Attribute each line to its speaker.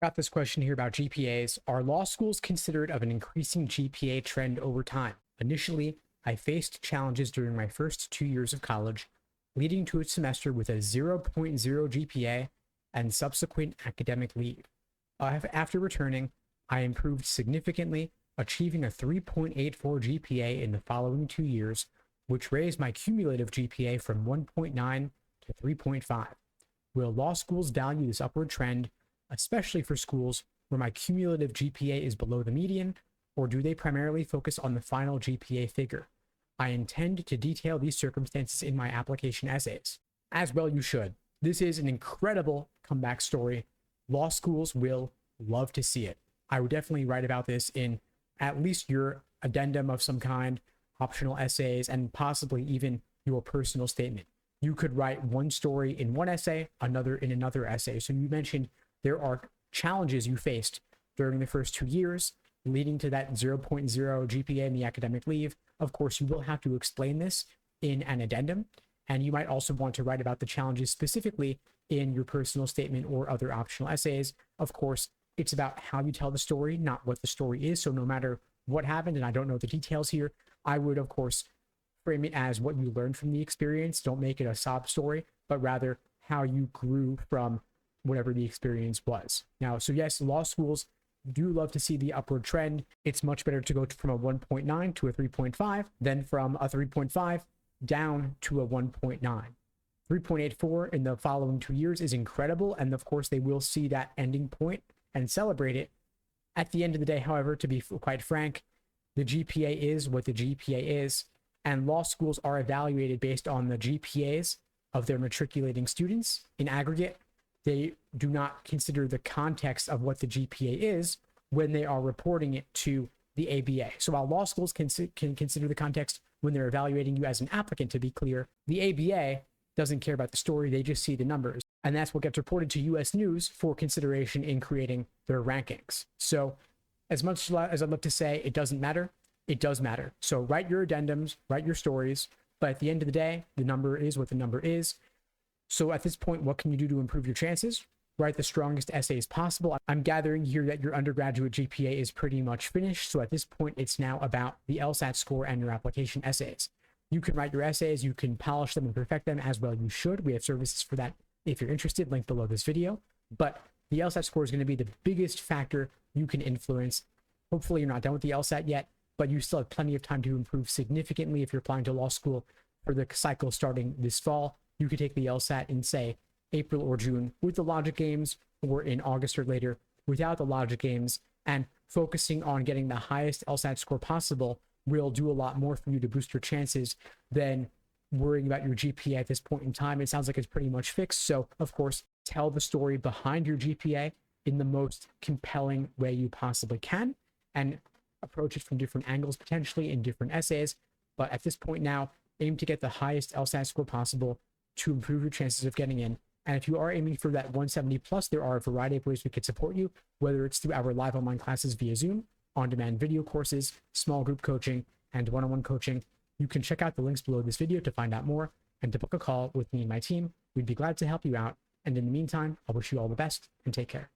Speaker 1: Got this question here about GPAs. Are law schools considered of an increasing GPA trend over time? Initially, I faced challenges during my first 2 years of college, leading to a semester with a 0.0 GPA and subsequent academic leave. After returning, I improved significantly, achieving a 3.84 GPA in the following 2 years, which raised my cumulative GPA from 1.9 to 3.5. Will law schools value this upward trend, especially for schools where my cumulative GPA is below the median, or do they primarily focus on the final GPA figure? I intend to detail these circumstances in my application essays. As well you should. This is an incredible comeback story. Law schools will love to see it. I would definitely write about this in at least your addendum of some kind, optional essays, and possibly even your personal statement. You could write one story in one essay, another in another essay. So you mentioned there are challenges you faced during the first 2 years, leading to that 0.0 GPA in the academic leave. Of course, you will have to explain this in an addendum, and you might also want to write about the challenges specifically in your personal statement or other optional essays. Of course, it's about how you tell the story, not what the story is. So no matter what happened, and I don't know the details here, I would, of course, frame it as what you learned from the experience. Don't make it a sob story, but rather how you grew from whatever the experience was. Now, so yes, law schools do love to see the upward trend. It's much better to go from a 1.9 to a 3.5 than from a 3.5 down to a 1.9. 3.84 in the following 2 years is incredible. And of course, they will see that ending point and celebrate it. At the end of the day, however, to be quite frank, the GPA is what the GPA is, and law schools are evaluated based on the GPAs of their matriculating students in aggregate. They do not consider the context of what the GPA is when they are reporting it to the ABA. So while law schools can consider the context when they're evaluating you as an applicant, to be clear, the ABA doesn't care about the story. They just see the numbers. And that's what gets reported to US News for consideration in creating their rankings. So as much as I'd love to say it doesn't matter, it does matter. So write your addendums, write your stories, but at the end of the day, the number is what the number is. So at this point, what can you do to improve your chances? Write the strongest essays possible. I'm gathering here that your undergraduate GPA is pretty much finished. So at this point, it's now about the LSAT score and your application essays. You can write your essays, you can polish them and perfect them as well you should. We have services for that if you're interested, link below this video. But the LSAT score is going to be the biggest factor you can influence. Hopefully you're not done with the LSAT yet, but you still have plenty of time to improve significantly if you're applying to law school for the cycle starting this fall. You could take the LSAT in, say, April or June with the logic games, or in August or later without the logic games, and focusing on getting the highest LSAT score possible will do a lot more for you to boost your chances than worrying about your GPA at this point in time. It sounds like it's pretty much fixed. So, of course, tell the story behind your GPA in the most compelling way you possibly can, and approach it from different angles, potentially in different essays. But at this point now, aim to get the highest LSAT score possible to improve your chances of getting in. And if you are aiming for that 170 plus, there are a variety of ways we could support you, whether it's through our live online classes via Zoom, on-demand video courses, small group coaching, and one-on-one coaching. You can check out the links below this video to find out more and to book a call with me and my team. We'd be glad to help you out. And in the meantime, I wish you all the best and take care.